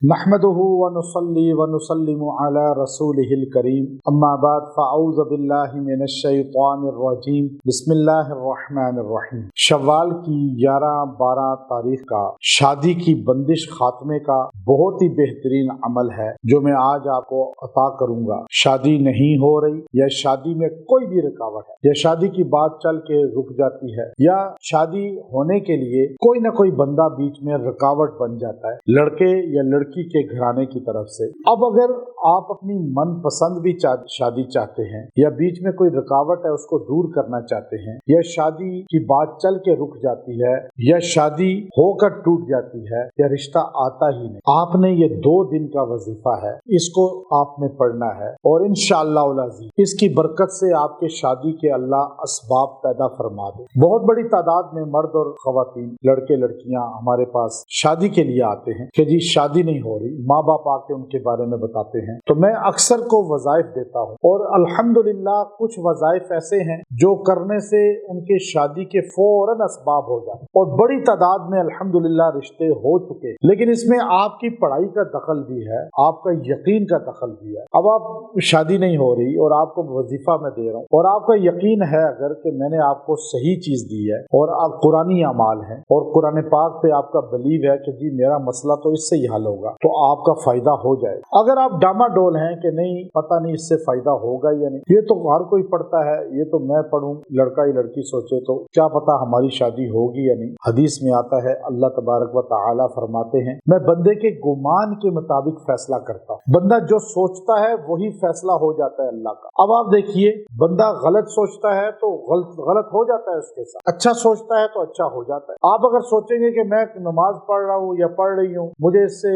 نحمده ونصلي ونسلم على رسوله الكريم اما بعد فاعوذ باللہ من الشیطان الرجیم بسم اللہ الرحمن الرحیم۔ شوال کی 11-12 تاریخ کا شادی کی بندش خاتمے کا بہت ہی بہترین عمل ہے جو میں آج آپ کو عطا کروں گا۔ شادی نہیں ہو رہی یا شادی میں کوئی بھی رکاوٹ ہے یا شادی کی بات چل کے رک جاتی ہے یا شادی ہونے کے لیے کوئی نہ کوئی بندہ بیچ میں رکاوٹ بن جاتا ہے، لڑکے یا لڑکی کے گھرانے کی طرف سے۔ اب اگر آپ اپنی من پسند بھی شادی چاہتے ہیں یا بیچ میں کوئی رکاوٹ ہے اس کو دور کرنا چاہتے ہیں یا شادی کی بات چل کے رک جاتی ہے یا شادی ہو کر ٹوٹ جاتی ہے یا رشتہ آتا ہی نہیں، آپ نے یہ 2 دن کا وظیفہ ہے، اس کو آپ نے پڑھنا ہے اور انشاءاللہ العزیز اس کی برکت سے آپ کے شادی کے اللہ اسباب پیدا فرما دے۔ بہت بڑی تعداد میں مرد اور خواتین، لڑکے لڑکیاں ہمارے پاس شادی کے لیے آتے ہیں کہ جی شادی نہیں ہو رہی، ماں باپ آ کے ان کے بارے میں بتاتے ہیں، تو میں اکثر کو وظائف دیتا ہوں اور الحمدللہ کچھ وظائف ایسے ہیں جو کرنے سے ان کے شادی کے فوراً اسباب ہو جاتے اور بڑی تعداد میں الحمدللہ رشتے ہو چکے، لیکن اس میں آپ کی پڑھائی کا دخل بھی ہے، آپ کا یقین کا دخل بھی ہے۔ اب آپ شادی نہیں ہو رہی اور آپ کو وظیفہ میں دے رہا ہوں اور آپ کا یقین ہے اگر کہ میں نے آپ کو صحیح چیز دی ہے اور آپ قرآنی اعمال ہیں اور قرآن پاک پہ آپ کا بلیو ہے کہ جی میرا مسئلہ تو اس سے ہی حل ہوگا، تو آپ کا فائدہ ہو جائے۔ اگر آپ ڈاما ڈول ہیں کہ نہیں پتہ نہیں اس سے فائدہ ہوگا یا نہیں، یہ تو ہر کوئی پڑھتا ہے، یہ تو میں پڑھوں، لڑکا یا لڑکی سوچے تو کیا پتہ ہماری شادی ہوگی یا نہیں۔ حدیث میں آتا ہے اللہ تبارک و تعالی فرماتے ہیں میں بندے کے گمان کے مطابق فیصلہ کرتا ہوں، بندہ جو سوچتا ہے وہی فیصلہ ہو جاتا ہے اللہ کا۔ اب آپ دیکھیے بندہ غلط سوچتا ہے تو غلط ہو جاتا ہے اس کے ساتھ، اچھا سوچتا ہے تو اچھا ہو جاتا ہے۔ آپ اگر سوچیں گے کہ میں نماز پڑھ رہا ہوں یا پڑھ رہی ہوں، مجھے اس سے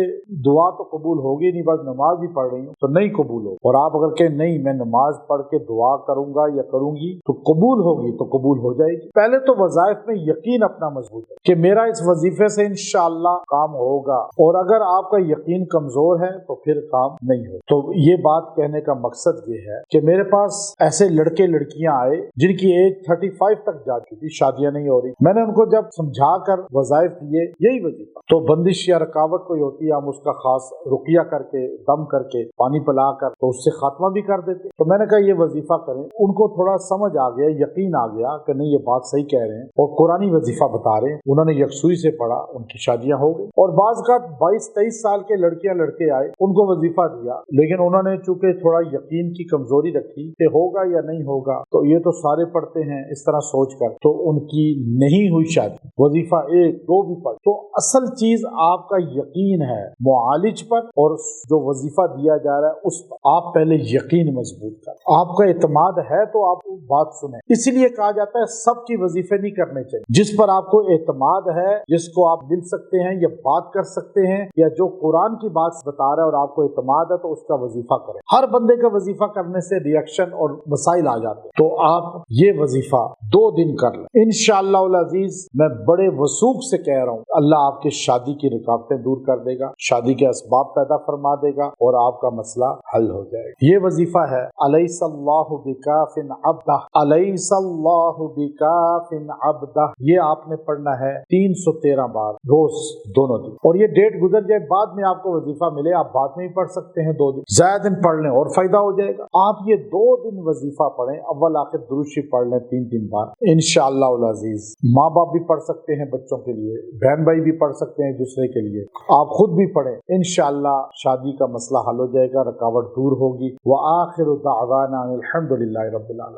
دعا تو قبول ہوگی نہیں، بس نماز بھی پڑھ رہی ہوں تو نہیں قبول ہو، اور آپ اگر کہ نہیں میں نماز پڑھ کے دعا کروں گا یا کروں گی تو قبول ہوگی تو قبول ہو جائے گی۔ پہلے تو وظائف میں یقین اپنا مضبوط ہے کہ میرا اس وظیفے سے انشاءاللہ کام ہوگا، اور اگر آپ کا یقین کمزور ہے تو پھر کام نہیں ہو۔ تو یہ بات کہنے کا مقصد یہ ہے کہ میرے پاس ایسے لڑکے لڑکیاں آئے جن کی ایج 35 تک جا چکی، شادیاں نہیں ہو رہی، میں نے ان کو جب سمجھا کر وظائف دیے یہی وظیفہ، تو بندش یا رکاوٹ کوئی ہوتی ہے ہم اس کا خاص رقیہ کر کے دم کر کے پانی پلا کر تو اس سے خاتمہ بھی کر دیتے، تو میں نے کہا یہ وظیفہ کریں۔ ان کو تھوڑا سمجھ آ گیا، یقین آ گیا کہ نہیں یہ بات صحیح کہہ رہے ہیں اور قرآنی وظیفہ بتا رہے ہیں، انہوں نے یکسوئی سے پڑھا، ان کی شادیاں ہو گئی۔ اور بعض کا 22-23 سال کے لڑکیاں لڑکے آئے، ان کو وظیفہ دیا، لیکن انہوں نے چونکہ تھوڑا یقین کی کمزوری رکھی کہ ہوگا یا نہیں ہوگا، تو یہ تو سارے پڑھتے ہیں اس طرح سوچ کر، تو ان کی نہیں ہوئی شادی، وظیفہ 1-2 بھی پڑھ۔ تو اصل چیز آپ کا یقین ہے معالج پر، اور جو وظیفہ دیا جا رہا ہے اس پر آپ پہلے یقین مضبوط کر، آپ کا اعتماد ہے تو آپ بات سنیں۔ اسی لیے کہا جاتا ہے سب کی وظیفے نہیں کرنے چاہیے، جس پر آپ کو اعتماد ہے، جس کو آپ مل سکتے ہیں یا بات کر سکتے ہیں یا جو قرآن کی بات بتا رہا ہے اور آپ کو اعتماد ہے تو اس کا وظیفہ کریں۔ ہر بندے کا وظیفہ کرنے سے ریئیکشن اور مسائل آ جاتے ہیں، تو آپ یہ وظیفہ 2 دن کر لیں انشاءاللہ العزیز۔ میں بڑے وثوق سے کہہ رہا ہوں اللہ آپ کے شادی کی رکاوٹیں دور کر دے گا، شادی کے اسباب پیدا فرما دے گا اور آپ کا مسئلہ حل ہو جائے گا۔ یہ وظیفہ ہے الیس اللہ بکاف عبدہ، الیس اللہ بکاف عبدہ، یہ آپ نے پڑھنا ہے 313 بار روز دونوں دن، اور یہ ڈیٹ گزر جائے بعد میں آپ کو وظیفہ ملے آپ بعد میں ہی پڑھ سکتے ہیں، 2 دن زیادہ دن پڑھ لیں اور فائدہ ہو جائے گا۔ آپ یہ 2 دن وظیفہ پڑھیں، اول آخر درود شریف پڑھ لیں 3 بار انشاءاللہ العزیز۔ ماں باپ بھی پڑھ سکتے ہیں بچوں کے لیے، بہن بھائی بھی پڑھ سکتے ہیں ایک دوسرے کے لیے، آپ خود بھی پڑھیں، انشاءاللہ شادی کا مسئلہ حل ہو جائے گا، رکاوٹ دور ہوگی۔ وآخر دعوانا الحمدللہ رب العالمین۔